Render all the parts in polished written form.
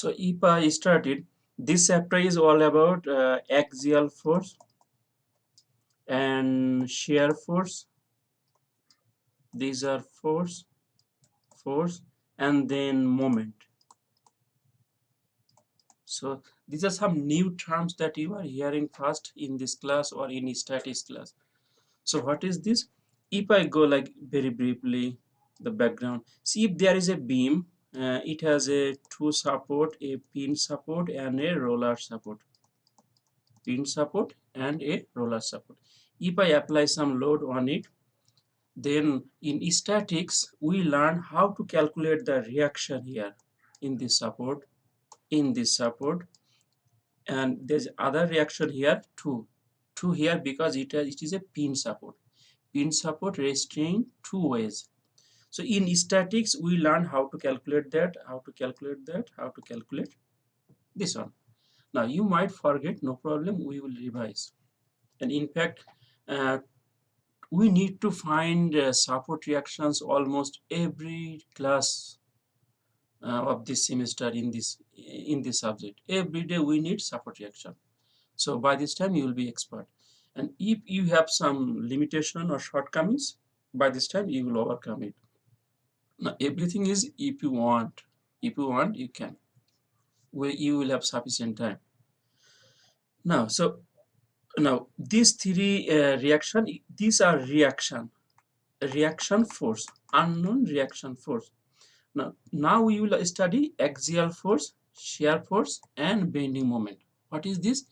So if I started, this chapter is all about axial force and shear force. These are force, and then moment. So these are some new terms that you are hearing first in this class or in statistics class. So what is this? If I go like very briefly the background, see if there is a beam, it has a two support, a pin support and a roller support. Pin support and a roller support. If I apply some load on it, then in statics we learn how to calculate the reaction here in this support, and there's other reaction here too, here because it is a pin support restrain two ways. So in statics we learn how to calculate that, how to calculate this one. Now you might forget, no problem, we will revise. And in fact, uh, we need to find support reactions almost every class of this semester in this subject. Every day we need support reaction. So by this time you will be expert. And if you have some limitation or shortcomings, by this time you will overcome it. Now everything is if you want. If you want, you can. You will have sufficient time. Now, so now these three these are reaction force, unknown reaction force. Now we will study axial force, shear force, and bending moment. What is this?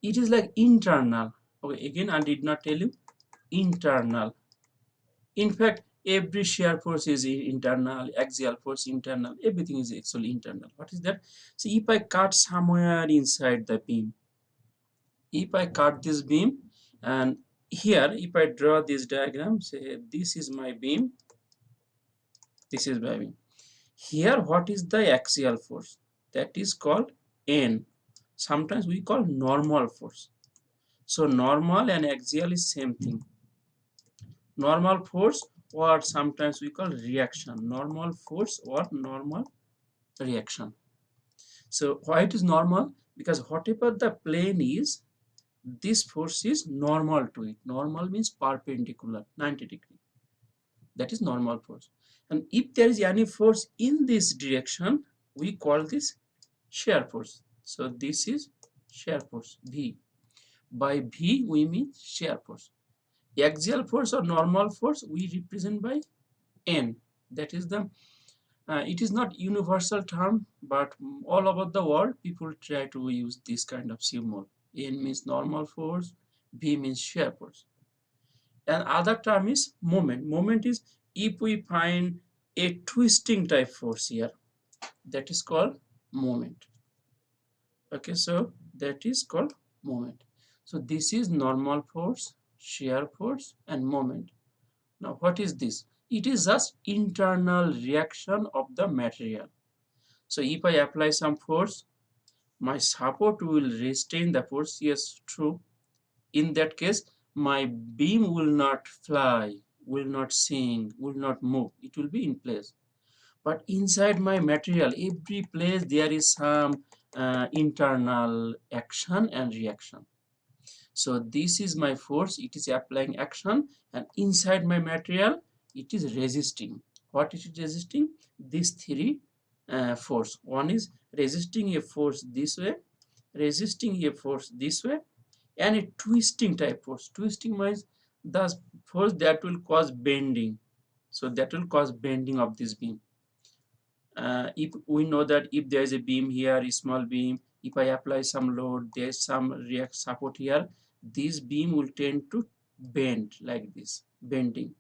It is like internal. Okay, again, I did not tell you internal. In fact, every shear force is internal, axial force internal, everything is actually internal. What is that? See, if I cut somewhere inside the beam, if I cut this beam, and here, if I draw this diagram, say this is my beam, this is my beam. Here, what is the axial force? That is called N. Sometimes we call normal force. So normal and axial is same thing. Normal force, or sometimes we call reaction. Normal force or normal reaction. So why it is normal? Because whatever the plane is, this force is normal to it. Normal means perpendicular, 90-degree. That is normal force. And if there is any force in this direction, we call this shear force. So this is shear force, V. By V we mean shear force. Axial force or normal force we represent by N. That is the it is not universal term, but all over the world people try to use this kind of symbol. N means normal force, V means shear force. And other term is moment. Moment is if we find a twisting type force here, that is called moment. Okay, so that is called moment. So this is normal force, shear force, and moment. Now what is this? It is just internal reaction of the material. So if I apply some force, my support will restrain the force. Yes, true. In that case, my beam will not fly, will not sink, will not move. It will be in place. But inside my material, every place there is some internal action and reaction. So this is my force, it is applying action, and inside my material it is resisting. What is it resisting? These three force. One is resisting a force this way, resisting a force this way, and a twisting type force. Twisting means the force that will cause bending. So that will cause bending of this beam. If we know that if there is a beam here, a small beam, if I apply some load, there is some react support here, this beam will tend to bend like this, bending.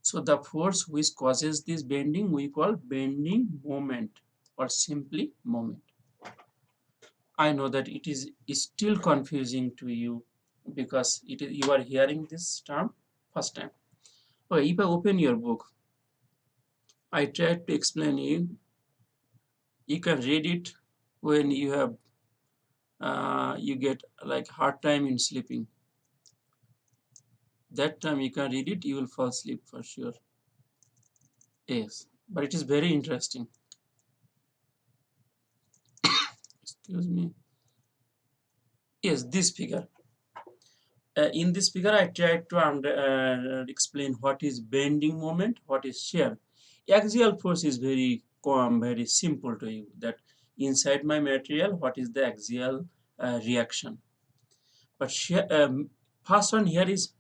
So the force which causes this bending we call bending moment, or simply moment. I know that it is still confusing to you because you are hearing this term first time. Okay, if I open your book, I tried to explain you. You can read it when you have you get like hard time in sleeping. That time you can read it, you will fall asleep for sure. Yes, but it is very interesting. excuse me, yes, this figure. In this figure, I tried to explain what is bending moment, what is shear. Axial force is very very simple to you. That inside my material, what is the axial reaction? But shear, first one here is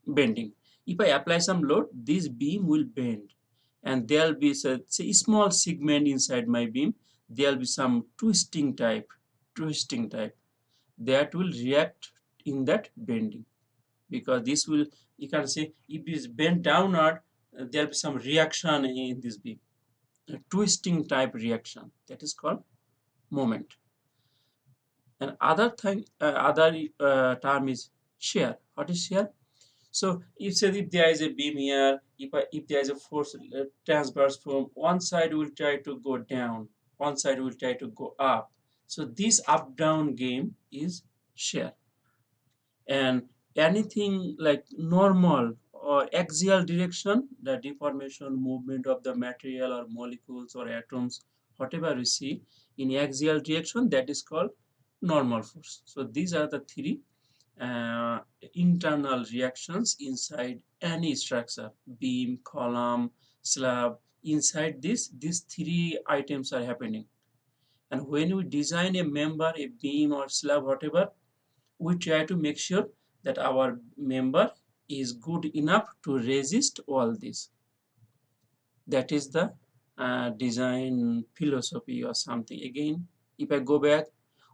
bending. If I apply some load, this beam will bend, and there'll be say, a small segment inside my beam. There'll be some twisting type that will react in that bending, because this will, you can say, if it is bent downward, there will be some reaction in this beam, a twisting type reaction, that is called moment. And other thing, other term is shear. What is shear? So if say if there is a beam here, if there is a force transverse from one side will try to go down, one side will try to go up, so this up down game is shear. And anything like normal or axial direction, the deformation movement of the material or molecules or atoms, whatever we see in axial direction, that is called normal force. So these are the three uh, internal reactions inside any structure: beam, column, slab. Inside this, these three items are happening. And when we design a member, a beam or slab, whatever, we try to make sure that our member is good enough to resist all this. That is the design philosophy or something. Again, if I go back,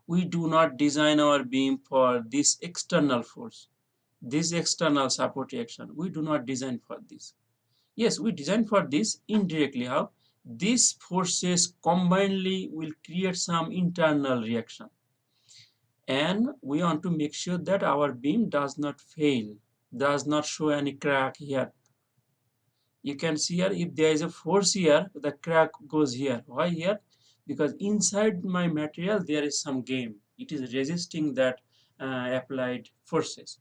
we do not design our beam for this external force, this external support reaction. We do not design for this. Yes, we design for this indirectly. How? These forces combinedly will create some internal reaction, and we want to make sure that our beam does not fail, does not show any crack here. You can see here, if there is a force here, the crack goes here. Why here? Because inside my material there is some game, it is resisting that applied forces.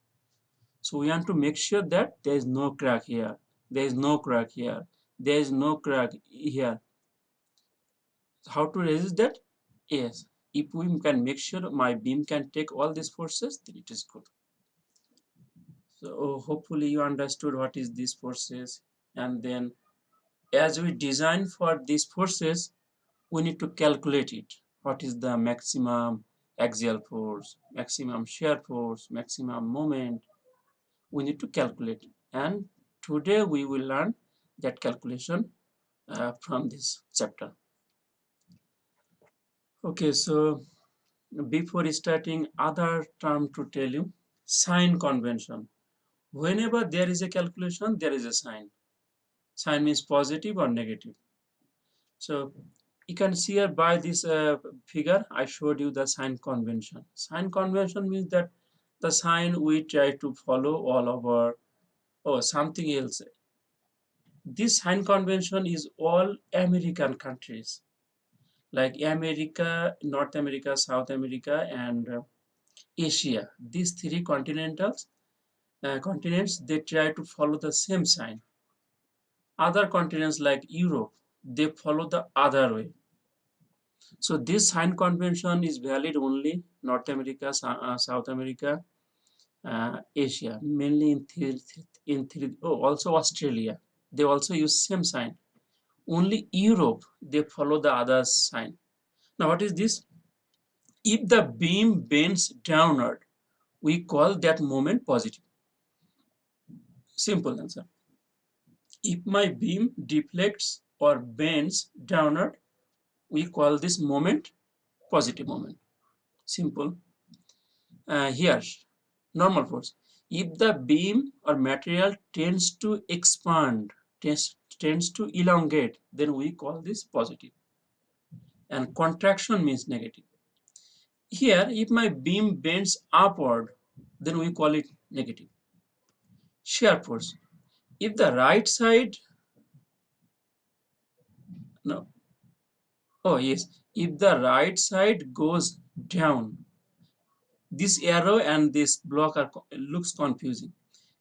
So we want to make sure that there is no crack here, there is no crack here, there is no crack here. How to resist that? Yes, if we can make sure my beam can take all these forces, then it is good. So hopefully you understood what is these forces. And then as we design for these forces, we need to calculate it. What is the maximum axial force, maximum shear force, maximum moment? We need to calculate. And today we will learn that calculation from this chapter. Okay, so before starting, other term to tell you, sign convention. Whenever there is a calculation, there is a sign. Sign means positive or negative. So you can see here by this figure, I showed you the sign convention. Sign convention means that the sign we try to follow all over, or something else. This sign convention is all American countries like America, North America, South America, and Asia. These three continents, they try to follow the same sign. Other continents like Europe, they follow the other way. So this sign convention is valid only North America, South America, Asia, mainly also Australia. They also use same sign. Only Europe, they follow the other sign. Now what is this? If the beam bends downward, we call that moment positive. Simple answer. If my beam deflects or bends downward, we call this moment positive moment. Simple. Here, normal force. If the beam or material tends to expand, tends to elongate, then we call this positive. And contraction means negative. Here, if my beam bends upward, then we call it negative. Shear force. If the right side, no, oh yes, if the right side goes down, this arrow and this block are looks confusing.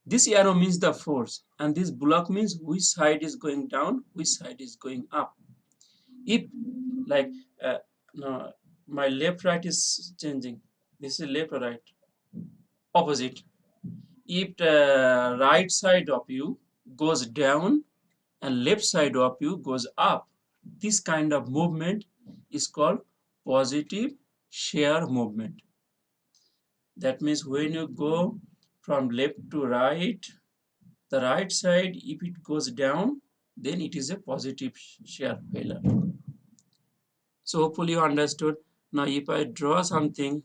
This arrow means the force, and this block means which side is going down, which side is going up. If like no, My left right is changing. This is left or right? Opposite. If the right side of you goes down and left side of you goes up, this kind of movement is called positive shear movement. That means when you go from left to right, the right side, if it goes down, then it is a positive shear failure. So hopefully you understood. Now if I draw something,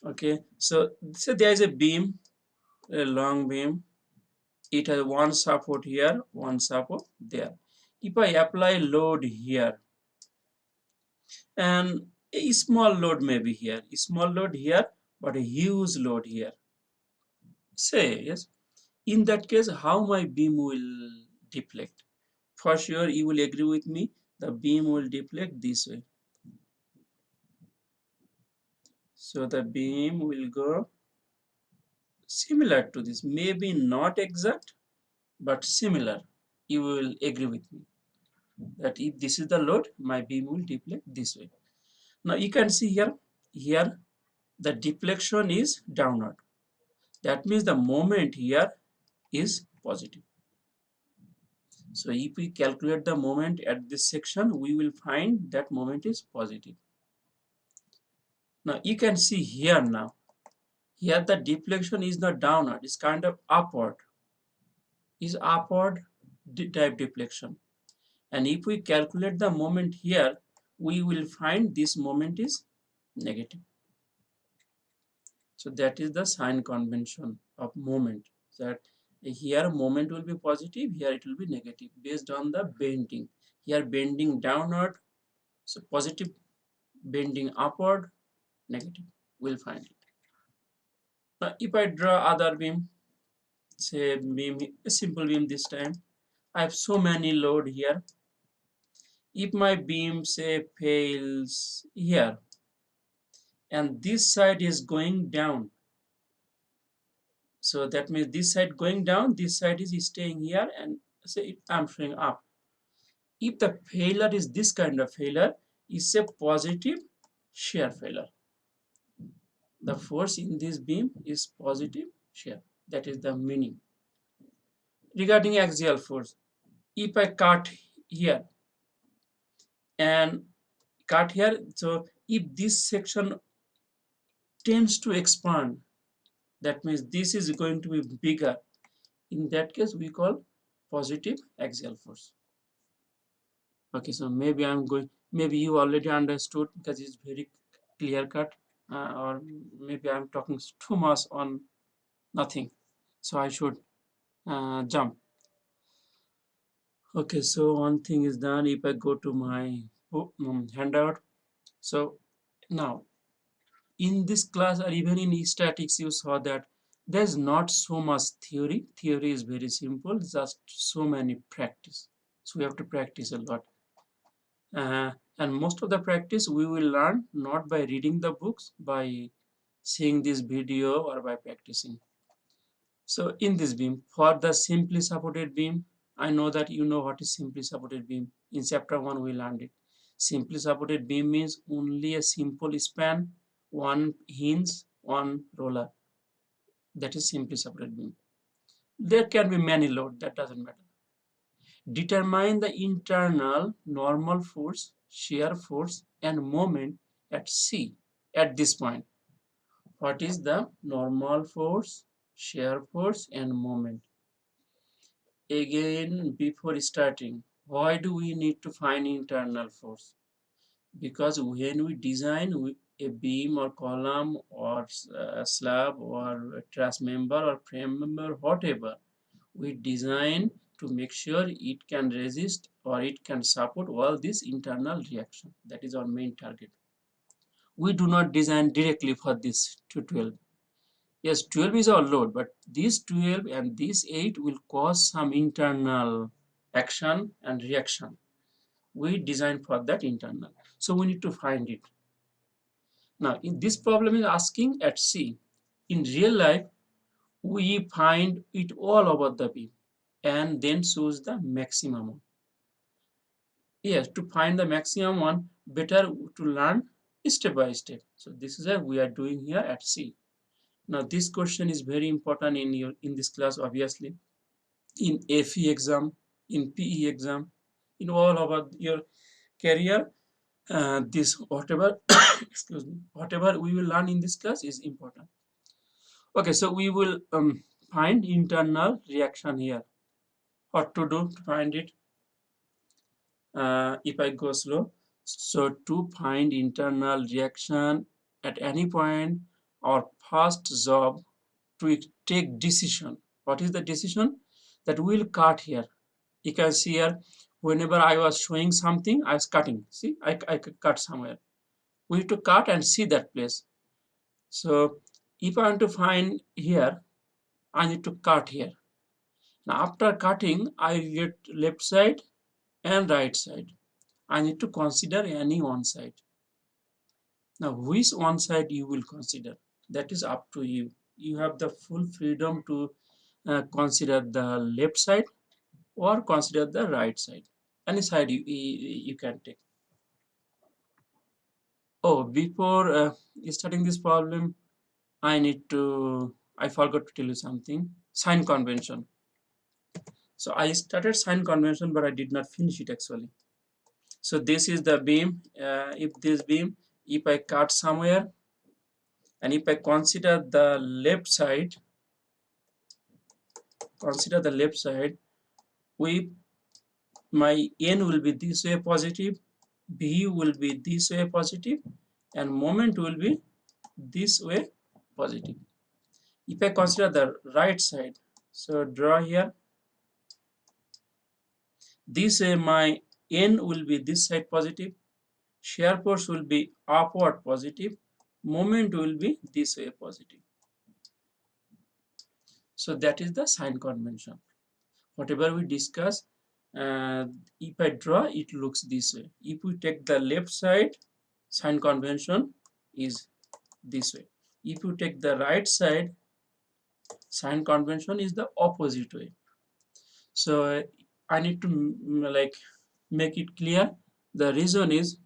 okay, so there is a beam, a long beam. It has one support here, one support there. If I apply load here, and a small load may be here, a small load here, but a huge load here. Say, yes, in that case, how my beam will deflect? For sure, you will agree with me, the beam will deflect this way. So the beam will go similar to this, maybe not exact, but similar. You will agree with me that if this is the load, my beam will deflect this way. Now you can see here the deflection is downward. That means the moment here is positive. So if we calculate the moment at this section, we will find that moment is positive. Now you can see here now, here the deflection is not downward, it's kind of upward, is upward type deflection. And if we calculate the moment here, we will find this moment is negative. So that is the sign convention of moment, that here moment will be positive, here it will be negative based on the bending. Here bending downward, so positive, bending upward, negative. We'll find it. Now if I draw other beam, say beam, a simple beam this time, I have so many load here. If my beam say fails here and this side is going down, so that means this side going down, this side is staying here, and say I'm showing up. If the failure is this kind of failure, is a positive shear failure. The force in this beam is positive shear. That is the meaning. Regarding axial force, if I cut here and cut here, so if this section tends to expand, that means this is going to be bigger. In that case, we call positive axial force. Okay, so maybe I'm going, maybe you already understood because it's very clear cut, or maybe I'm talking too much on nothing. So I should jump. Okay, so one thing is done. If I go to my handout, so now in this class or even in statics, you saw that there's not so much theory. Theory is very simple, just so many practice. So we have to practice a lot. And most of the practice we will learn not by reading the books, by seeing this video or by practicing. So in this beam, for the simply supported beam, I know that you know what is simply supported beam. In chapter 1 we learned it. Simply supported beam means only a simple span, one hinge, one roller. That is simply supported beam. There can be many load, that doesn't matter. Determine the internal normal force, shear force and moment at C at this point. What is the normal force, shear force and moment? Again, before starting, why do we need to find internal force? Because when we design a beam or column or a slab or a truss member or frame member, whatever, we design to make sure it can resist or it can support all this internal reaction. That is our main target. We do not design directly for this to 12. Yes, 12 is our load, but this 12 and this 8 will cause some internal action and reaction. We design for that internal. So we need to find it. Now, in this problem is asking at C. In real life, we find it all over the beam and then choose the maximum. Yes, to find the maximum one, better to learn step by step. So this is what we are doing here at C. Now this question is very important in this class, obviously, in FE exam, in PE exam, in all about your career. This whatever excuse me, whatever we will learn in this class is important. Okay, so we will find internal reaction here. What to do to find it? If I go slow, so to find internal reaction at any point, our first job to take decision. What is the decision? That we'll cut here. You can see here, whenever I was showing something, I was cutting. See, I could cut somewhere. We need to cut and see that place. So if I want to find here, I need to cut here. Now after cutting, I get left side and right side. I need to consider any one side. Now which one side you will consider? That is up to you. You have the full freedom to consider the left side or consider the right side. Any side you can take. Oh, before starting this problem, I forgot to tell you something. Sign convention. So I started sign convention, but I did not finish it actually. So this is the beam. If this beam, if I cut somewhere, and if I consider the left side, we my n will be this way positive, b will be this way positive, and moment will be this way positive. If I consider the right side, so draw here, this way my n will be this side positive, shear force will be upward positive, moment will be this way positive. So that is the sign convention. Whatever we discuss, if I draw, it looks this way. If we take the left side, sign convention is this way. If you take the right side, sign convention is the opposite way. So I need to like make it clear. The reason is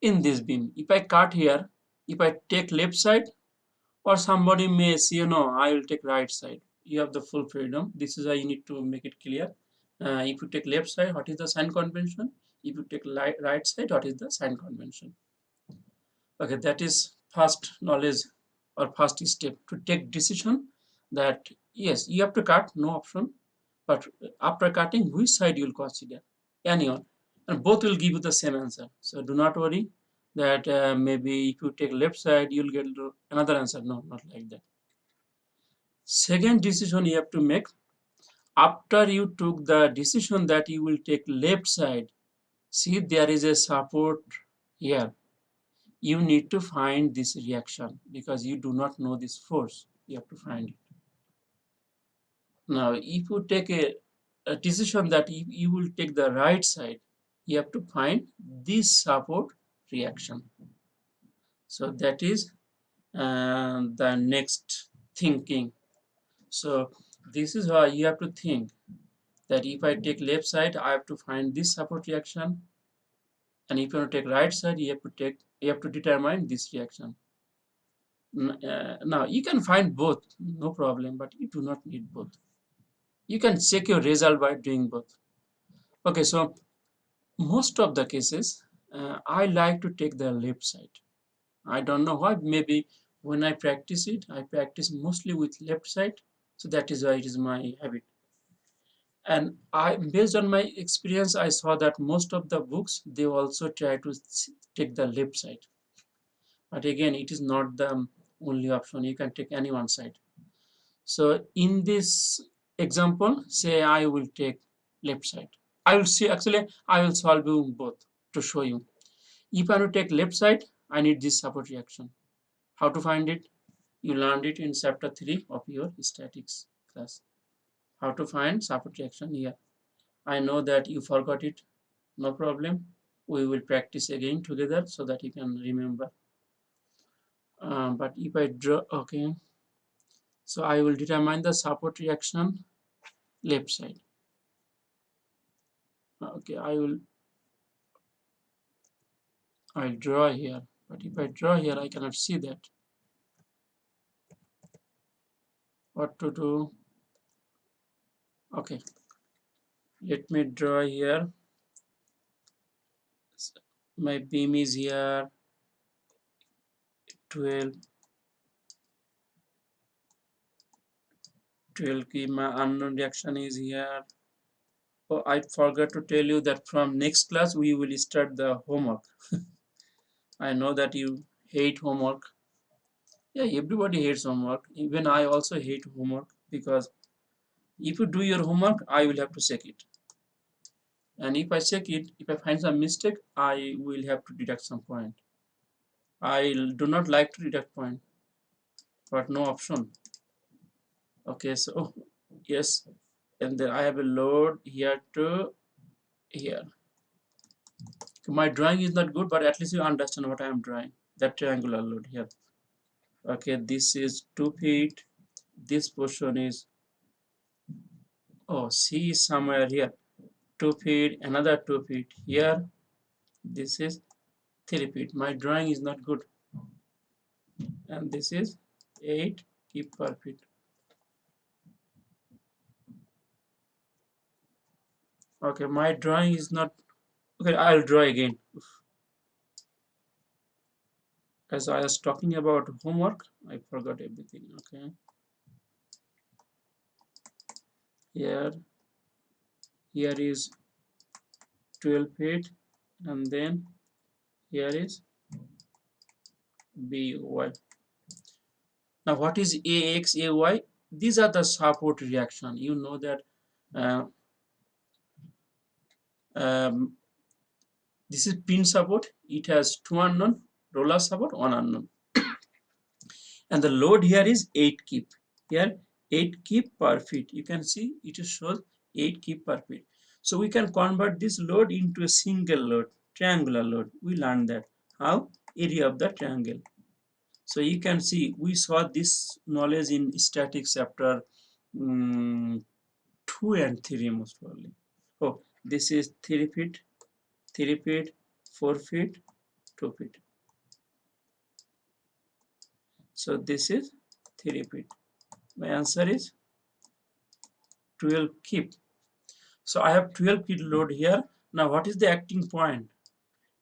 in this beam. If I cut here, if I take left side, or somebody may say, no, I will take right side. You have the full freedom. This is why you need to make it clear. If you take left side, what is the sign convention? If you take right side, what is the sign convention? Okay, that is first knowledge or first step to take decision that yes, you have to cut, no option. But after cutting, which side you will consider? Anyone. And both will give you the same answer. So do not worry that maybe if you take left side, you'll get another answer. No, not like that. Second decision you have to make after you took the decision that you will take left side. See, there is a support here. You need to find this reaction because you do not know this force. You have to find it. Now, if you take a decision that you will take the right side, you have to find this support reaction. So that is the next thinking. So this is how you have to think that if I take left side, I have to find this support reaction, and if you want to take right side, you have to determine this reaction. Now you can find both, no problem, but you do not need both. You can check your result by doing both. Okay, so most of the cases, I like to take the left side. I don't know why. Maybe when I practice it, I practice mostly with left side, so that is why it is my habit. And I, based on my experience, I saw that most of the books they also try to take the left side. But again, it is not the only option. You can take any one side. So in this example, say I will take left side. I will see actually I will solve you both to show you. If I want to take left side, I need this support reaction. How to find it? You learned it in chapter 3 of your statics class. How to find support reaction here. I know that you forgot it. No problem. We will practice again together so that you can remember. But if I draw, okay. So I will determine the support reaction left side. Okay, I'll draw here, but if I draw here I cannot see that. What to do? Okay, let me draw here. My beam is here 12 12 key. My unknown reaction is here. Oh, I forgot to tell you that from next class we will start the homework. I know that you hate homework. Yeah, everybody hates homework. Even I also hate homework, because if you do your homework, I will have to check it. And if I check it, if I find some mistake, I will have to deduct some point. I do not like to deduct point, but no option. Okay, so yes, and then I have a load here to here. My drawing is not good, but at least you understand what I am drawing. That triangular load here. Okay, this is 2 feet. This portion is, oh, C is somewhere here. 2 feet, another 2 feet here. This is 3 feet. My drawing is not good. And this is 8 keep per feet. Okay, my drawing is not. Okay, I'll draw again. As I was talking about homework, I forgot everything. Okay, here, here is 12 feet, and then here is by. Now, what is ax, ay? These are the support reaction. You know that uh, um, this is pin support. It has two unknown. Roller support, one unknown. And the load here is 8 kip. Here 8 kip per feet. You can see it shows 8 kip per feet. So we can convert this load into a single load, triangular load. We learned that. How? Area of the triangle. So you can see we saw this knowledge in statics chapter um, 2 and 3 most probably. Oh, this is 3 feet, 3 feet, 4 feet, 2 feet. So this is 3 feet. My answer is 12 kip. So I have 12 kilo load here. Now what is the acting point?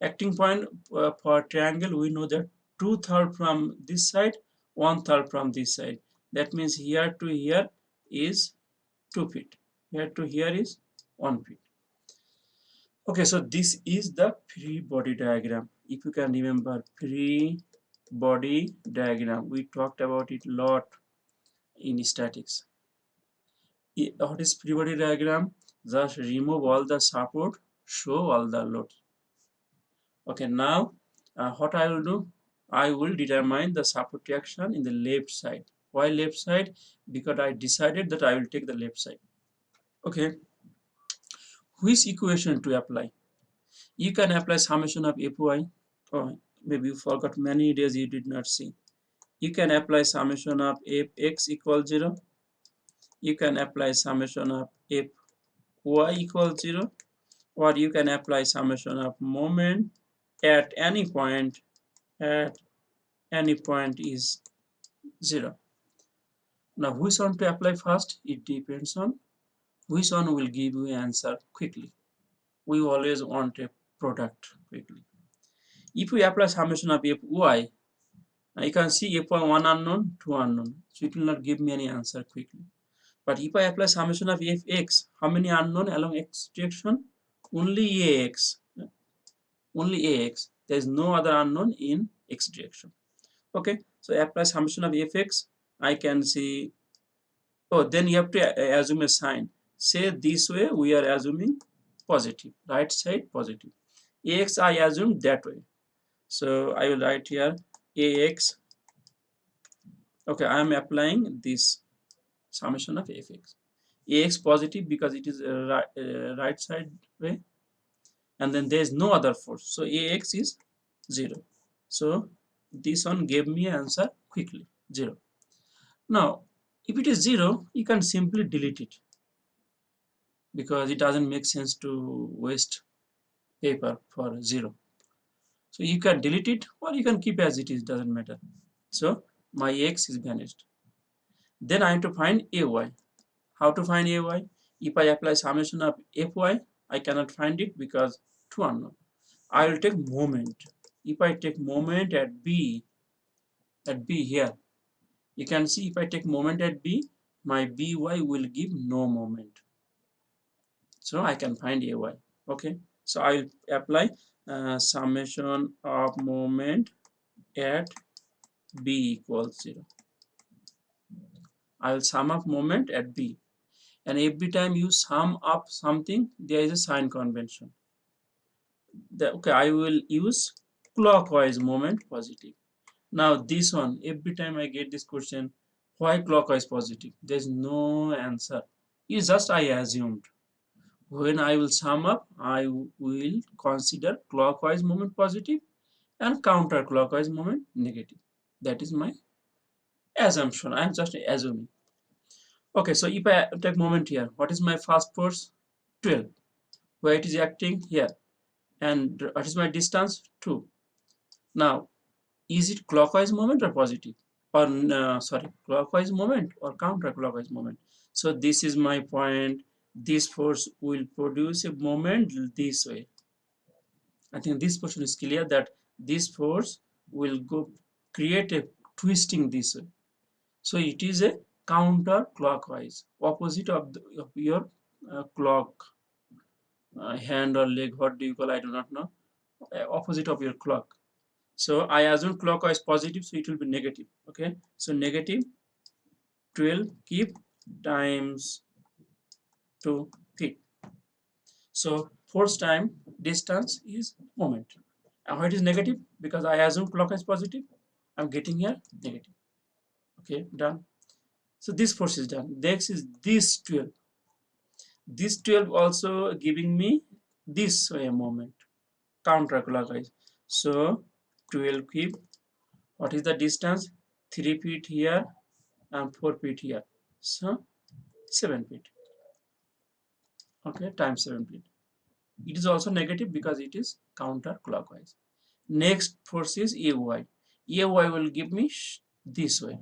Acting point for triangle, we know that 2/3 from this side, 1/3 from this side. That means here to here is 2 feet. Here to here is 1 feet. Okay, so this is the free body diagram. If you can remember, free body diagram, we talked about it a lot in statics. What is free body diagram? Just remove all the support, show all the load. Okay, now what I will do, I will determine the support reaction in the left side. Why left side? Because I decided that I will take the left side. Okay, which equation to apply? You can apply summation of Fy. Oh, maybe you forgot, many days you did not see. You can apply summation of Fx equals 0. You can apply summation of Fy equals 0. Or you can apply summation of moment at any point, at any point is 0. Now which one to apply first? It depends on which one will give you answer quickly. We always want a product quickly. If we apply summation of Fy, you can see F1 one unknown, two unknown. So it will not give me any answer quickly. But if I apply summation of Fx, how many unknown along x direction? Only Ax. Only Ax. There is no other unknown in x direction. Okay, so apply summation of Fx. I can see. Oh, then you have to assume a sign. Say this way we are assuming positive. Right side positive. Ax I assume that way. So I will write here Ax. Okay, I am applying this summation of Fx. Ax positive because it is right side way, and then there is no other force. So Ax is 0. So this one gave me answer quickly, 0. Now, if it is 0, you can simply delete it. because it doesn't make sense to waste paper for 0. So you can delete it or you can keep as it is, doesn't matter. So my x is vanished. Then I have to find ay. How to find ay? If I apply summation of fy, I cannot find it because 2 unknown. I will take moment. If I take moment at b here, you can see if I take moment at b, my by will give no moment. So I can find ay. Okay. So I will apply summation of moment at b equals 0. I will sum up moment at b. And every time you sum up something, there is a sign convention. Okay, I will use clockwise moment positive. Now this one, every time I get this question, why clockwise positive? There's no answer. It's just I assumed. When I will sum up, I will consider clockwise moment positive and counterclockwise moment negative. That is my assumption. I'm just assuming. Okay, so if I take moment here, what is my first force? 12. Where it is acting here. And what is my distance? 2. Now, is it clockwise moment or positive? Or sorry, clockwise moment or counterclockwise moment? So this is my point. This force will produce a moment this way. I think this portion is clear that this force will go create a twisting this way. So it is a counterclockwise, opposite of your clock, hand or leg. What do you call? I do not know. Opposite of your clock. So I assume clockwise positive, so it will be negative. Okay. So negative 12 keep times 2 feet. So force time distance is moment. And why it is negative? Because I assume clockwise positive. I'm getting here negative. Okay, done. So this force is done. Next is this 12. This 12 also giving me this way moment, counterclockwise. So 12 keep, what is the distance? 3 feet here and 4 feet here. So 7 feet. Okay, times 7 feet. It is also negative because it is counterclockwise. Next force is ay. Ay will give me this way,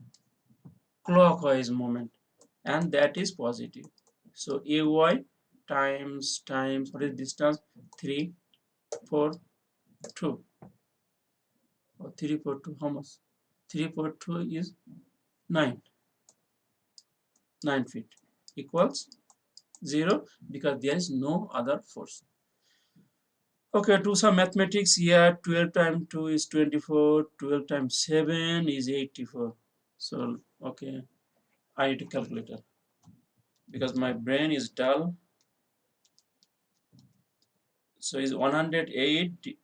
clockwise moment, and that is positive. So ay times what is distance? 3 4 2, or 3 4 2, how much? 3 4 2 is 9 feet equals 0 because there is no other force. Okay, do some mathematics here. 12 times 2 is 24, 12 times 7 is 84. So okay, I need a calculator because my brain is dull. So is 108.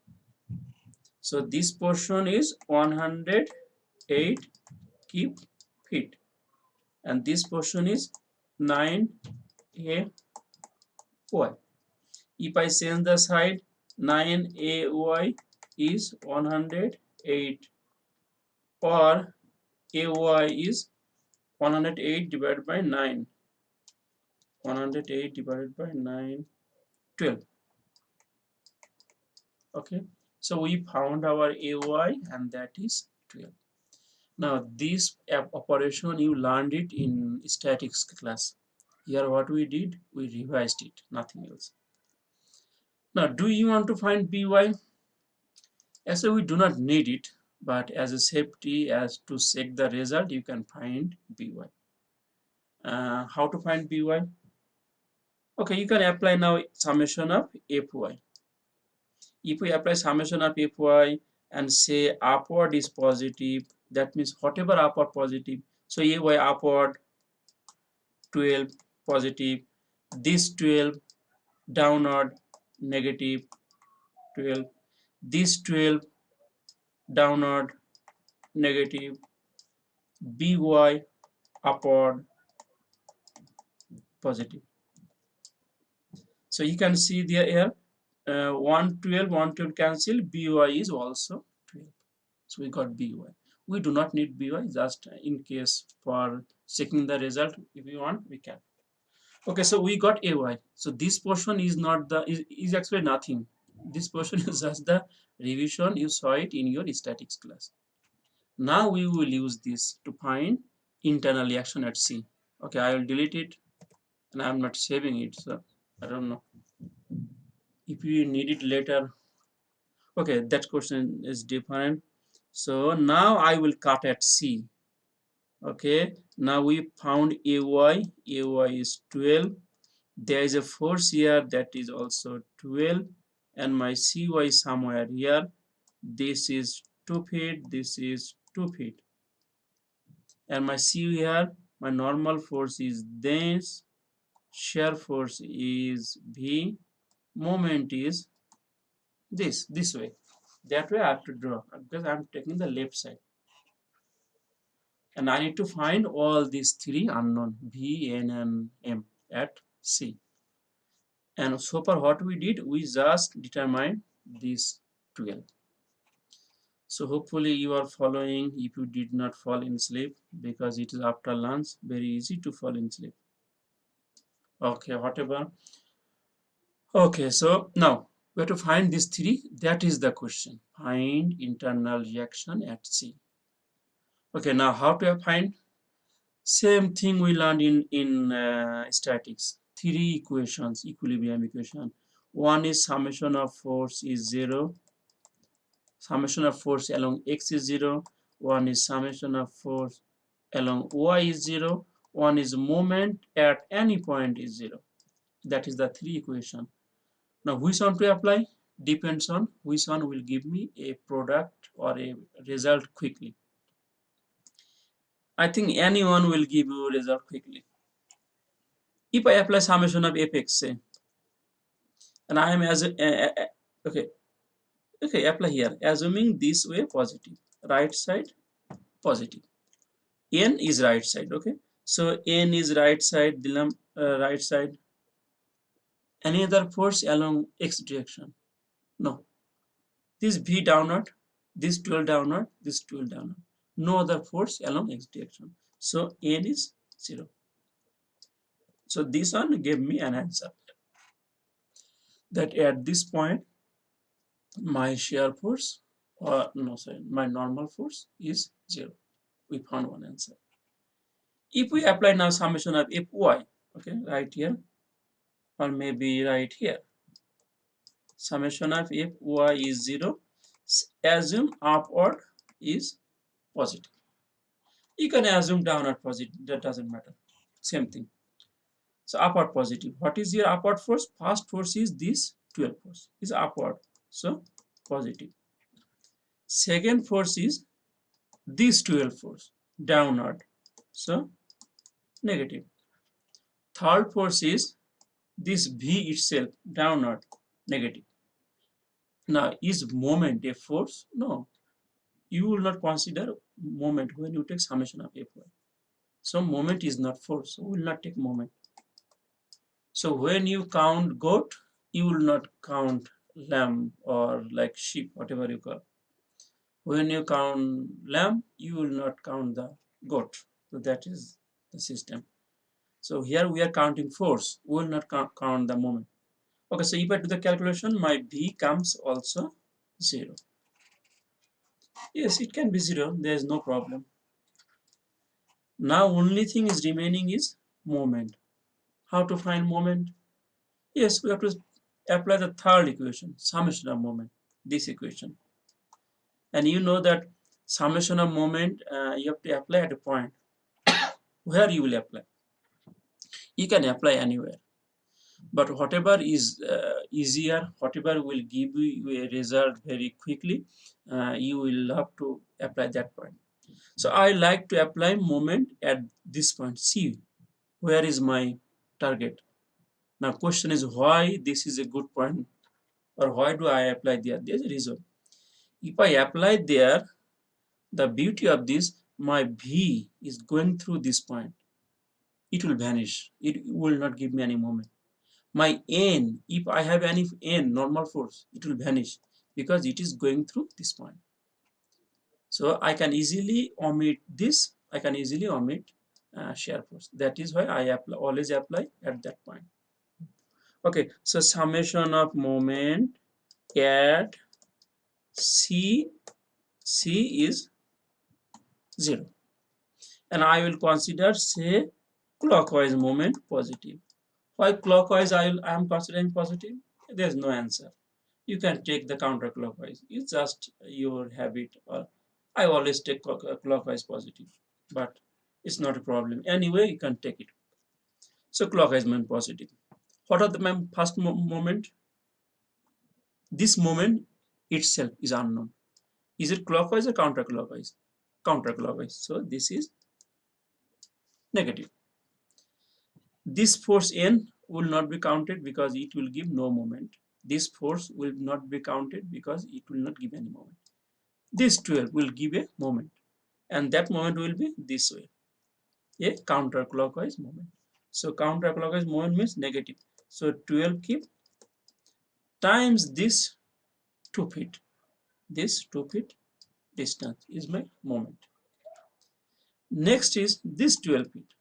So this portion is 108 cube feet, and this portion is 9ay. If I change the side, 9ay is 108, or ay is 108 divided by 9. 108 divided by 9, 12. Okay, so we found our ay, and that is 12. Now this operation you learned it in statics class. Here what we did, we revised it, nothing else. Now do you want to find by? Actually we do not need it, but as a safety, as to check the result, you can find by. How to find by? Okay, you can apply now summation of fy. If we apply summation of fy and say upward is positive, that means whatever upward positive, so ay upward 12 positive, this 12 downward negative 12, this 12 downward negative, by upward positive. So you can see there here 112 cancel, by is also 12. So we got by. We do not need by, just in case for checking the result. If you want, we can. Okay, so we got ay. So this portion is not the is actually nothing. This portion is just the revision. You saw it in your statics class. Now we will use this to find internal reaction at C. Okay, I will delete it and I'm not saving it. So I don't know if you need it later. Okay, that question is different. So now I will cut at C. Okay, now we found ay. Ay is 12. There is a force here that is also 12, and my cy somewhere here. This is 2 feet, this is 2 feet, and my cu here, my normal force is this, shear force is v, moment is this way. That way I have to draw because I'm taking the left side, and I need to find all these three unknown v, n, and m at c. And so far what we did, we just determined this 12. So hopefully you are following. If you did not fall in sleep, because it is after lunch, very easy to fall in sleep. Okay, whatever. Okay, so now we have to find these three. That is the question. Find internal reaction at C. Okay, now how to find? Same thing we learned in statics. Three equations, equilibrium equation. One is summation of force is 0. Summation of force along x is 0. One is summation of force along y is 0. One is moment at any point is 0. That is the three equation. Now which one to apply depends on which one will give me a product or a result quickly. I think any one will give you a result quickly. If I apply summation of fx, say, and I am as okay, apply here, assuming this way positive, right side positive, n is right side. Okay, so n is right side, right side. Any other force along x direction? No. This v downward, this 12 downward, this 12 downward. No other force along x direction. So n is 0. So this one gave me an answer that at this point my shear force, or no, sorry, my normal force is 0. We found one answer. If we apply now summation of fy, okay, right here, or maybe right here, summation of fy is 0. Assume upward is positive. You can assume downward positive, that doesn't matter. Same thing. So upward positive. What is your upward force? First force is this 12 force, is upward. So positive. Second force is this 12 force, downward. So negative. Third force is this V itself, downward, negative. Now, is moment a force? No. You will not consider moment when you take summation of Fy. So moment is not force. So we will not take moment. So when you count goat, you will not count lamb or like sheep, whatever you call. When you count lamb, you will not count the goat. So that is the system. So here we are counting force. We will not count the moment. Okay, so if I do the calculation, my V comes also 0. Yes, it can be 0. There is no problem. Now only thing is remaining is moment. How to find moment? Yes, we have to apply the third equation, summation of moment, this equation. And you know that summation of moment, you have to apply at a point. Where you will apply? You can apply anywhere. But whatever is easier, whatever will give you a result very quickly, you will have to apply that point. So I like to apply moment at this point. See, where is my target? Now question is why this is a good point, or why do I apply there? There's a reason. If I apply there, the beauty of this, my V is going through this point. It will vanish. It will not give me any moment. My n, if I have any n normal force, it will vanish because it is going through this point. So I can easily omit this. I can easily omit shear force. That is why I always apply at that point. Okay, so summation of moment at C is 0, and I will consider, say, clockwise moment positive. Why clockwise I am considering positive? There is no answer. You can take the counterclockwise. It's just your habit. Or I always take clockwise positive, but it's not a problem. Anyway, you can take it. So clockwise moment positive. What are the first moment? This moment itself is unknown. Is it clockwise or counterclockwise? Counterclockwise. So this is negative. This force N will not be counted because it will give no moment. This force will not be counted because it will not give any moment. This 12 will give a moment, and that moment will be this way, a counterclockwise moment. So counterclockwise moment means negative. So 12 keep times this 2 feet. This 2 feet distance is my moment. Next is this 12 feet.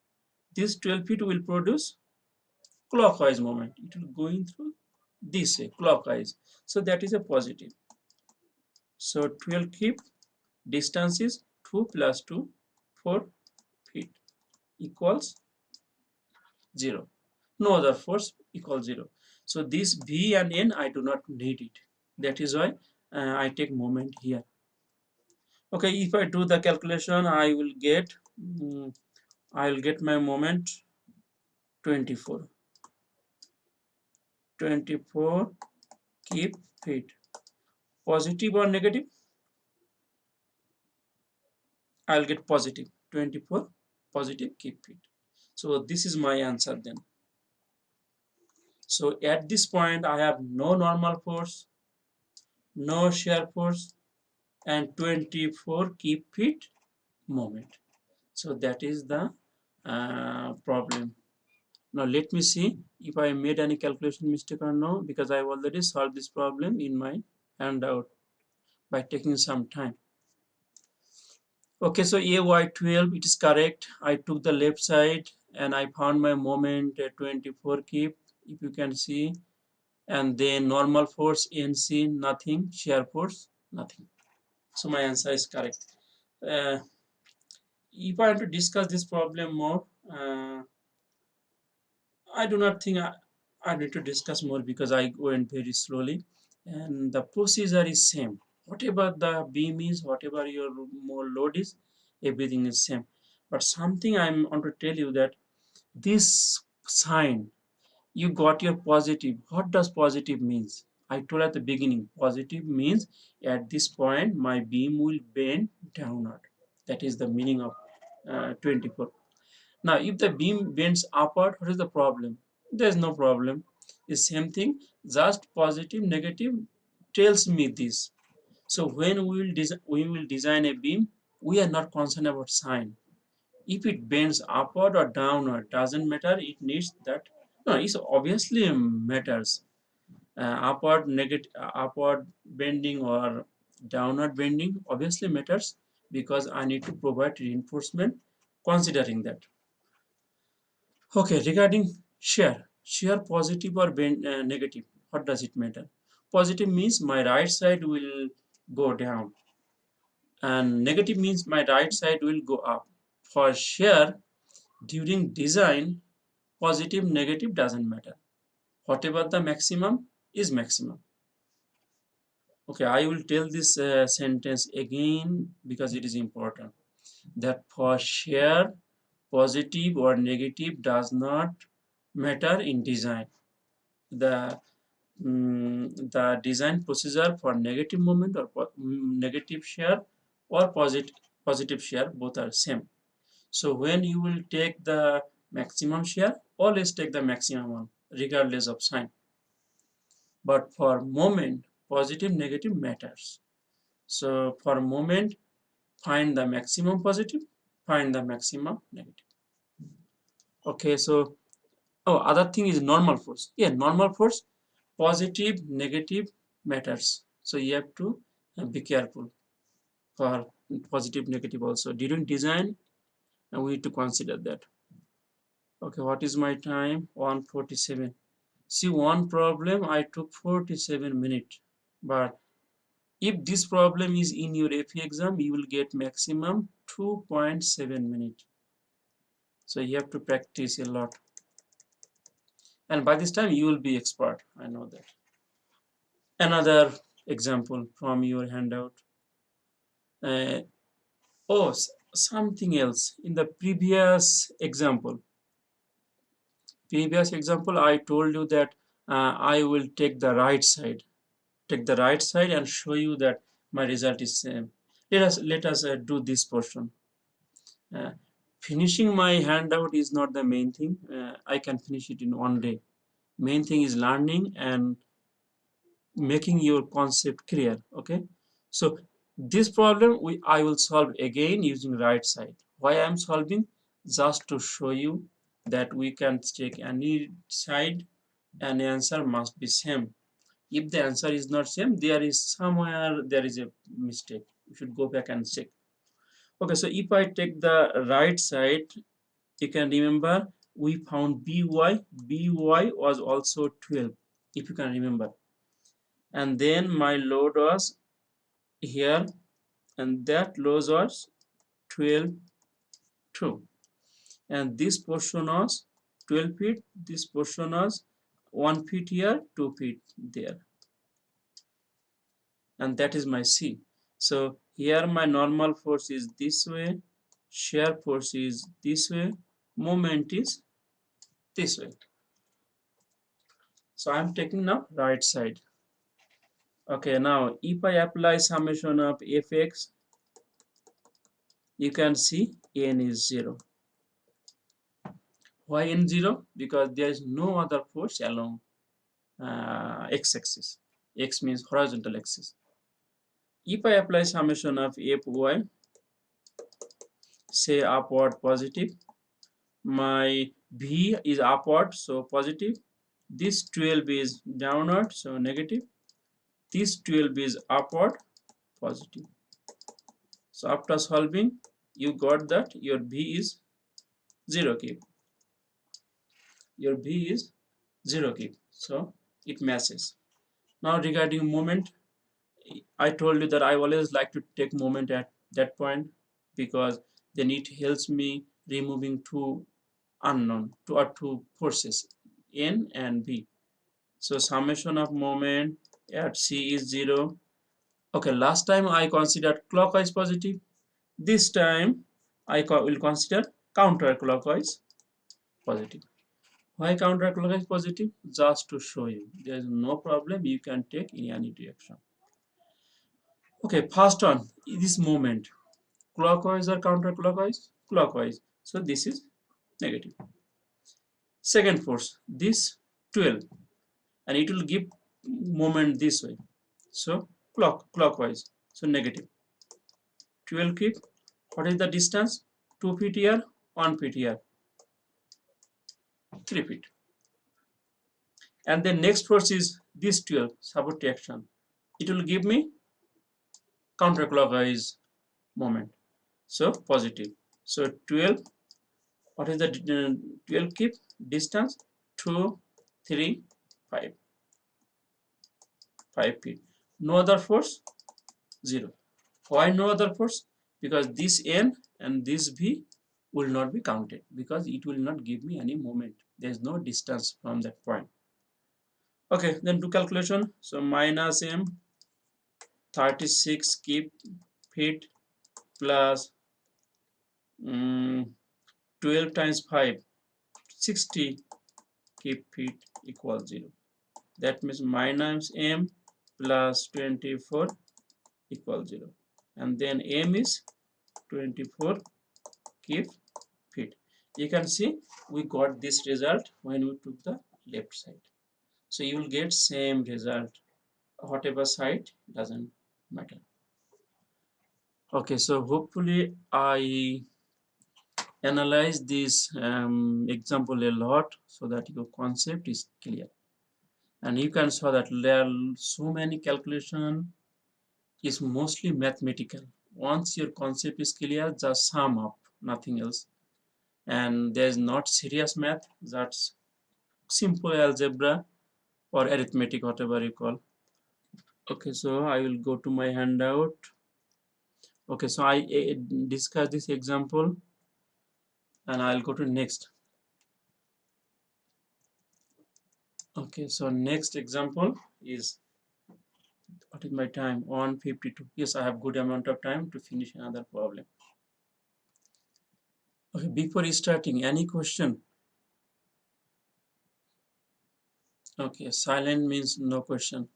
This 12 feet will produce clockwise moment. It will going through this way, clockwise. So that is a positive. So 12 keep distance is 2 plus 2, 4 feet equals 0. No other force equals 0. So this V and N I do not need it. That is why I take moment here. Okay, if I do the calculation, I will get my moment 24. 24 keep feet. Positive or negative? I'll get positive. 24 positive keep feet. So this is my answer then. So at this point I have no normal force, no shear force, and 24 keep feet moment. So that is the problem. Now let me see if I made any calculation mistake or no, because I already solved this problem in my handout by taking some time. Okay, so AY12, it is correct. I took the left side and I found my moment at 24 keep, if you can see, and then normal force NC, nothing, shear force, nothing. So my answer is correct. Uh, if I want to discuss this problem more, I do not think I need to discuss more because I went very slowly, and the procedure is same. Whatever the beam is, whatever your more load is, everything is same. But something I want to tell you that this sign, you got your positive. What does positive means? I told at the beginning, positive means at this point my beam will bend downward. That is the meaning of 24. Now, if the beam bends upward, what is the problem? There is no problem. The same thing, just positive, negative tells me this. So when we will design a beam, we are not concerned about sign. If it bends upward or downward, doesn't matter. It needs that. No, it obviously matters. Upward bending or downward bending obviously matters because I need to provide reinforcement considering that. Okay, regarding shear positive or negative, what does it matter? Positive means my right side will go down, and negative means my right side will go up. For shear, during design, positive, negative doesn't matter. Whatever the maximum is maximum. Okay, I will tell this sentence again because it is important. That for shear, positive or negative does not matter in design. The the design procedure for negative moment or negative shear or positive shear, both are same. So when you will take the maximum shear, always take the maximum one regardless of sign. But for moment, positive negative matters. So for moment, find the maximum positive, find the maximum negative. Okay, so oh, other thing is normal force. Yeah, normal force, positive, negative matters. So you have to be careful for positive, negative also. During design, and we need to consider that. Okay, what is my time? 1:47. See, one problem I took 47 minutes, but if this problem is in your AP exam, you will get maximum 2.7 minutes. So you have to practice a lot, and by this time you will be expert. I know that. Another example from your handout. Uh, oh, something else. In the previous example, I told you that I will take the right side. Take the right side and show you that my result is same. Let us do this portion. Uh, Finishing my handout is not the main thing. I can finish it in one day. Main thing is learning and making your concept clear. Okay, so this problem I will solve again using right side. Why I am solving? Just to show you that we can take any side and answer must be same. If the answer is not same, there is somewhere there is a mistake. You should go back and check. Okay, so if I take the right side, you can remember we found by was also 12, if you can remember, and then my load was here, and that load was 12 2, and this portion was 12 feet, this portion was 1 feet here, 2 feet there, and that is my C. So here my normal force is this way, shear force is this way, moment is this way. So I'm taking now right side. Okay, now if I apply summation of fx, you can see n is 0. Why n 0? Because there is no other force along x-axis. X means horizontal axis. If I apply summation of fy, say upward positive, my v is upward, so positive. This 12 is downward, so negative. This 12 is upward, positive. So after solving, you got that your v is 0 keep. Your v is 0 keep. So it matches. Now regarding moment, I told you that I always like to take moment at that point because then it helps me removing two unknown, two forces, n and v. So summation of moment at c is 0. Okay, last time I considered clockwise positive. This time I will consider counterclockwise positive. Why counterclockwise positive? Just to show you there is no problem, you can take in any direction. Okay, first one, this moment, clockwise or counterclockwise? Clockwise. So this is negative. Second force, this 12, and it will give moment this way. So clockwise. So negative. 12 keep. What is the distance? 2 feet here, 1 feet here, 3 feet. And the next force is this 12, support action. It will give me counterclockwise moment. So positive. So 12, what is the 12 keep? Distance 2, 3, 5. 5 feet. No other force, 0. Why no other force? Because this n and this v will not be counted because it will not give me any moment. There is no distance from that point. Okay, then do calculation. So minus m 36 keep feet plus 12 times 5 60 keep feet equals 0. That means minus m plus 24 equals 0. And then m is 24 keep feet. You can see we got this result when we took the left side. So you will get same result whatever side, doesn't matter. Okay, so hopefully I analyze this example a lot so that your concept is clear. And you can saw that there are so many calculation is mostly mathematical. Once your concept is clear, just sum up, nothing else. and there's not serious math, that's simple algebra or arithmetic, whatever you call. Okay, so I will go to my handout. Okay, so I discuss this example and I'll go to next. Okay, so next example is, what is my time? 1:52. Yes, I have good amount of time to finish another problem. Okay, before starting, any question? Okay, silent means no question.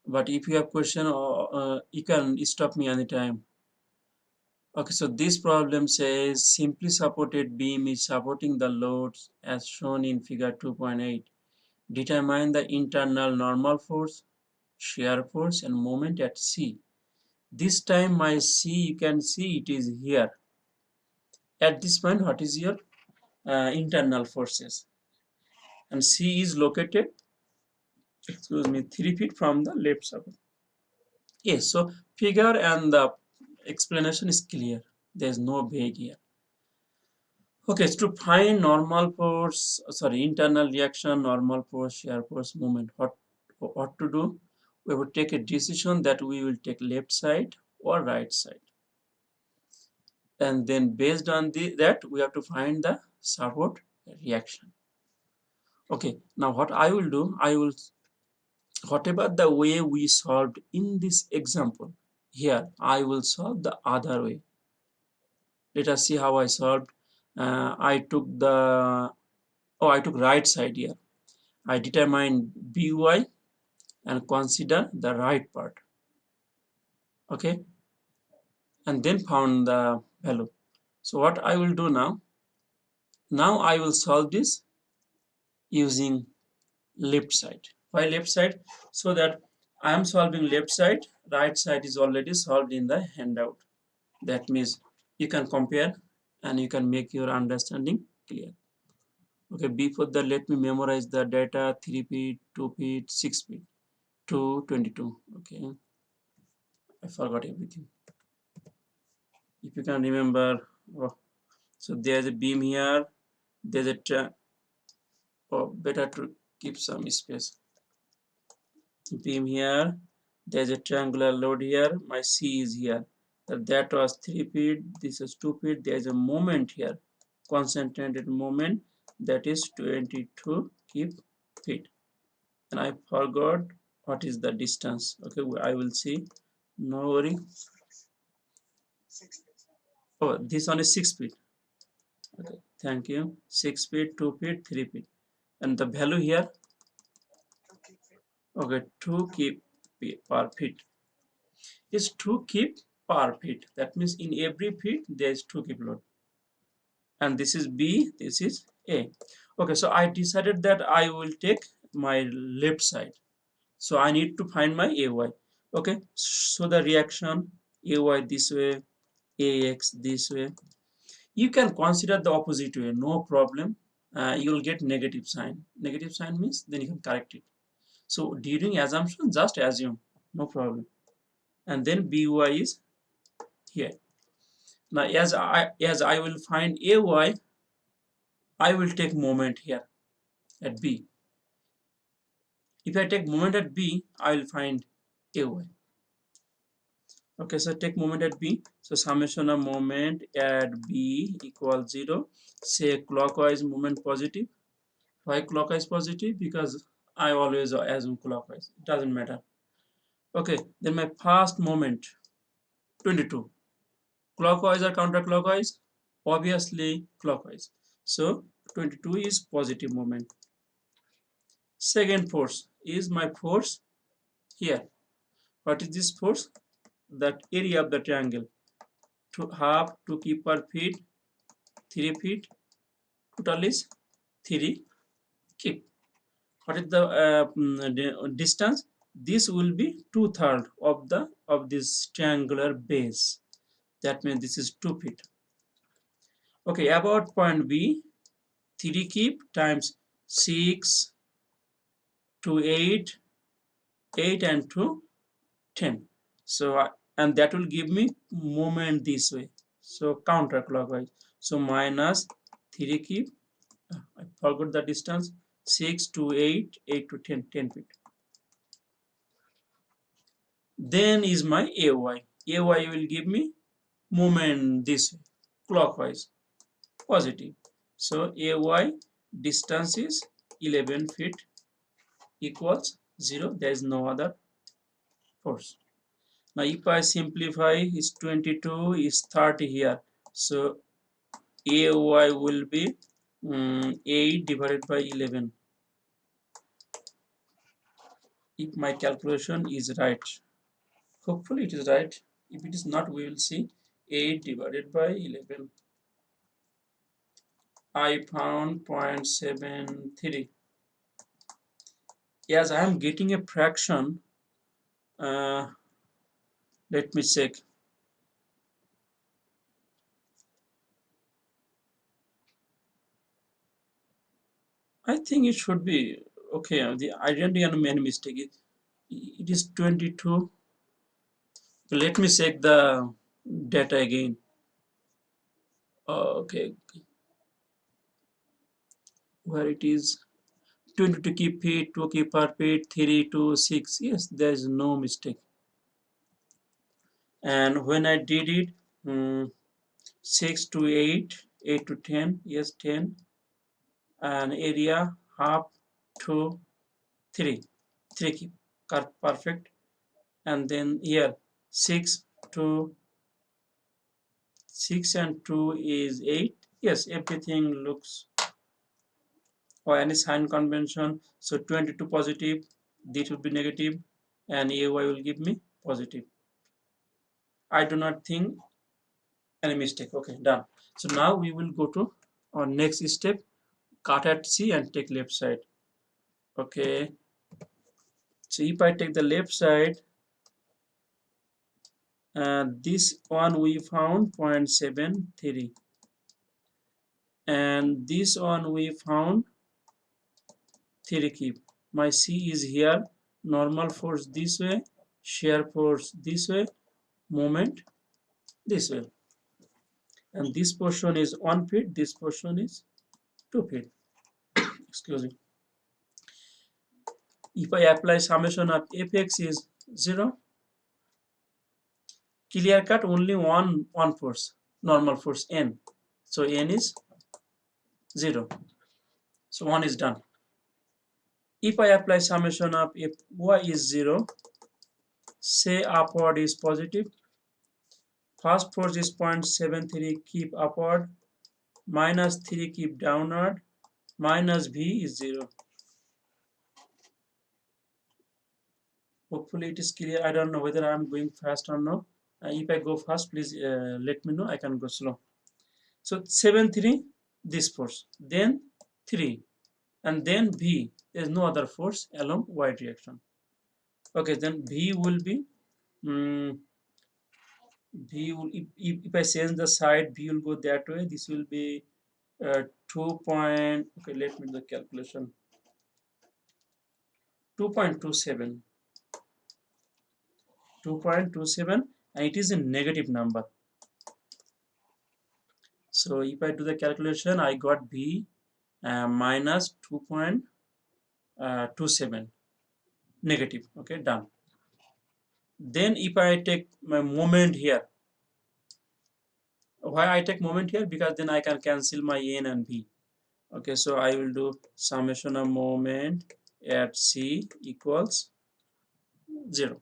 But if you have question, you can stop me anytime. Okay, so this problem says simply supported beam is supporting the loads as shown in figure 2.8. Determine the internal normal force, shear force and moment at C. This time my C, you can see it is here. At this point, what is your internal forces? And C is located, excuse me, 3 feet from the left support. Yes, so figure and the explanation is clear. There is no vague here. Okay, so to find normal force, sorry, internal reaction, normal force, shear force, moment, what to do? We would take a decision that we will take left side or right side. And then based on that, we have to find the support reaction. Okay, now what I will do, whatever the way we solved in this example, here I will solve the other way. Let us see how I solved. I took I took right side here. I determine by and consider the right part. Okay, and then found the value. So what I will do now, I will solve this using left side. Why left side? So that I am solving left side, right side is already solved in the handout. That means you can compare and you can make your understanding clear. Okay, before that, let me memorize the data: 3 feet, 2 feet, 6 feet, 222. Okay, I forgot everything. If you can remember, oh, so there's a beam here, there's a better to keep some space. Beam here, there's a triangular load here, my C is here. That was 3 feet, this is 2 feet, there's a moment here, concentrated moment, that is 22 keep feet. And I forgot what is the distance. Okay, I will see, no worry. Oh, this one is 6 feet. Okay, thank you. 6 feet, 2 feet, 3 feet. And the value here, okay, 2 keep per feet is 2 keep per feet. That means in every feet there is 2 keep load. And this is B, this is A. Okay, so I decided that I will take my left side. So I need to find my AY. Okay, so the reaction AY this way, AX this way. You can consider the opposite way, no problem. You'll get negative sign. Negative sign means then you can correct it. So during assumption, just assume, no problem. And then by is here. Now as I will find ay, I will take moment here at b. If I take moment at b, I will find ay. Okay, so take moment at b. So summation of moment at b equals 0. Say clockwise moment positive. Why clockwise positive? Because I always assume clockwise. It doesn't matter. Okay, then my first moment 22. Clockwise or counterclockwise? Obviously clockwise. So 22 is positive moment. Second force is my force here. What is this force? That area of the triangle. Half 2 keep per feet, 3 feet. Total is 3 keep. What is the distance? This will be 2/3 of this triangular base. That means this is 2 feet. Okay, about point B, 3 keep times 6 to 8, 8 and 2, 10. So and that will give me moment this way. So counterclockwise. So minus 3 keep, I forgot the distance, 6 to 8, 8 to 10, 10 feet. Then is my AY. AY will give me movement this way, clockwise, positive. So AY distance is 11 feet equals 0. There is no other force. Now if I simplify, is 22 is 30 here. So AY will be 8 divided by 11. If my calculation is right, hopefully it is right. If it is not, we will see 8 divided by 11. I found 0.73. Yes, I am getting a fraction. Uh, let me check. I think it should be okay. I didn't do any mistake. It is 22. Let me check the data again. Okay, where it is 22 keep feet, 2 keep per feet, 3 to 6. Yes, there is no mistake. And when I did it, 6 to 8, 8 to 10, yes, 10, and area half to 3, 3 keep perfect. And then here 6 to 6 and 2 is 8. Yes, everything looks, or any sign convention. So 22 positive, this will be negative, and AY will give me positive. I do not think any mistake. Okay, done. So now we will go to our next step, cut at C and take left side. Okay, so if I take the left side, this one we found 0.73, and this one we found 3 keep. My C is here, normal force this way, shear force this way, moment this way, and this portion is 1 feet, this portion is 2 feet. Excuse me. If I apply summation of fx is 0, clear cut only one force, normal force n. So n is 0. So 1 is done. If I apply summation of if y is 0, say upward is positive, first force is 0.73 keep upward, minus 3 keep downward, minus v is 0. Hopefully it is clear. I don't know whether I am going fast or no. If I go fast, please let me know. I can go slow. So 7 3, this force, then 3, and then v. There is no other force along y direction. Okay, then v will be v will, if I change the side, v will go that way. This will be 2 point. Okay, let me do the calculation. 2.27. 2.27, and it is a negative number. So if I do the calculation, I got v minus 2.27 negative. Okay, done. Then if I take my moment here, why I take moment here? Because then I can cancel my n and v. Okay, so I will do summation of moment at C equals 0.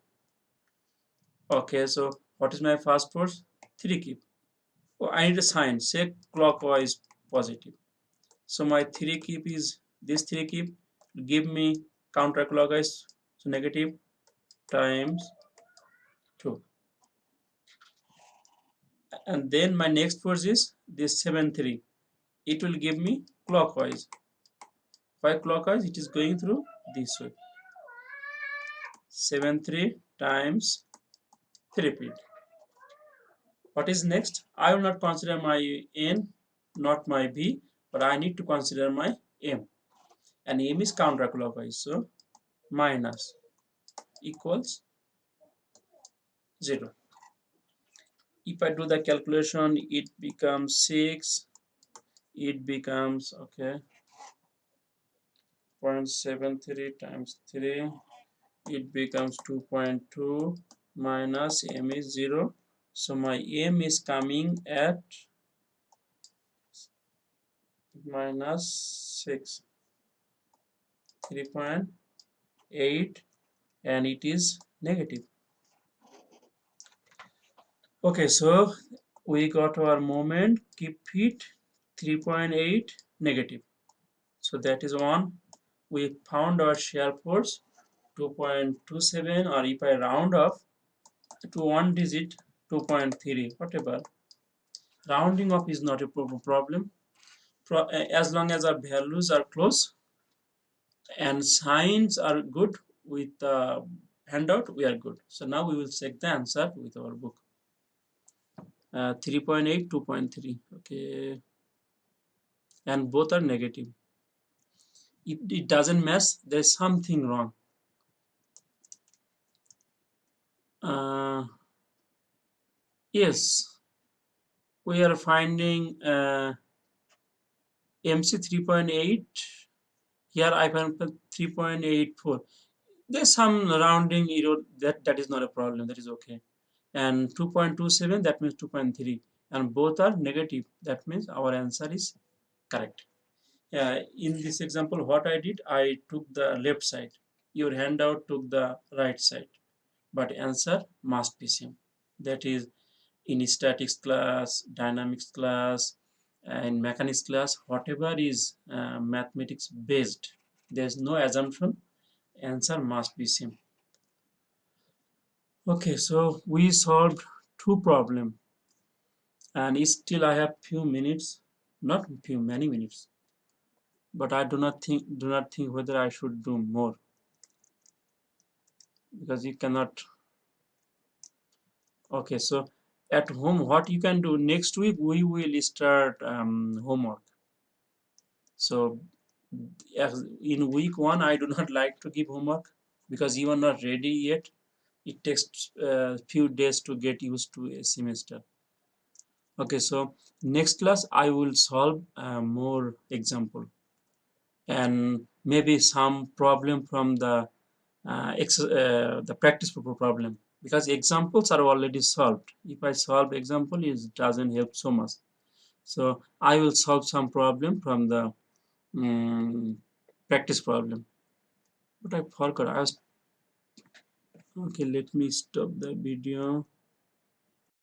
Okay, so what is my first force? 3 keep. Oh, I need a sign, say clockwise positive. So my 3 keep is this 3 keep, give me counterclockwise, so negative times 2. And then my next force is this 7 3. It will give me clockwise. Why clockwise? It is going through this way. 7 3 times 3 feet. What is next? I will not consider my n, not my v, but I need to consider my m. And m is counterclockwise, so minus equals 0. If I do the calculation, it becomes 6 it becomes okay 0.73 times 3, it becomes 2.2 minus m is 0. So my m is coming at minus 6, 3.8, and it is negative. Okay, so we got our moment, keep it 3.8 negative. So that is one. We found our shear force 2.27, or if I round off to one digit 2.3, whatever. Rounding off is not a problem. As long as our values are close and signs are good with the handout, we are good. So now we will check the answer with our book. 3.8, 2.3. Okay, and both are negative. If it doesn't match, there's something wrong. Uh, yes, we are finding MC 3.8. Here I found 3.84. There's some rounding error, that is not a problem, that is okay. And 2.27, that means 2.3, and both are negative, that means our answer is correct. In this example, what I did, I took the left side, your handout took the right side, but answer must be same. That is in statics class, dynamics class, and mechanics class, whatever is mathematics based, there's no assumption, answer must be same. Okay, so we solved two problems, and still I have few minutes, not few, many minutes, but I do not think whether I should do more, because you cannot. Okay, so at home, what you can do next week, we will start homework. So in week one, I do not like to give homework because you are not ready yet. It takes a few days to get used to a semester. Okay, so next class I will solve more example, and maybe some problem from the practice problem, because examples are already solved. If I solve example, it doesn't help so much. So I will solve some problem from the um, practice problem. But I forgot. Okay, let me stop the video.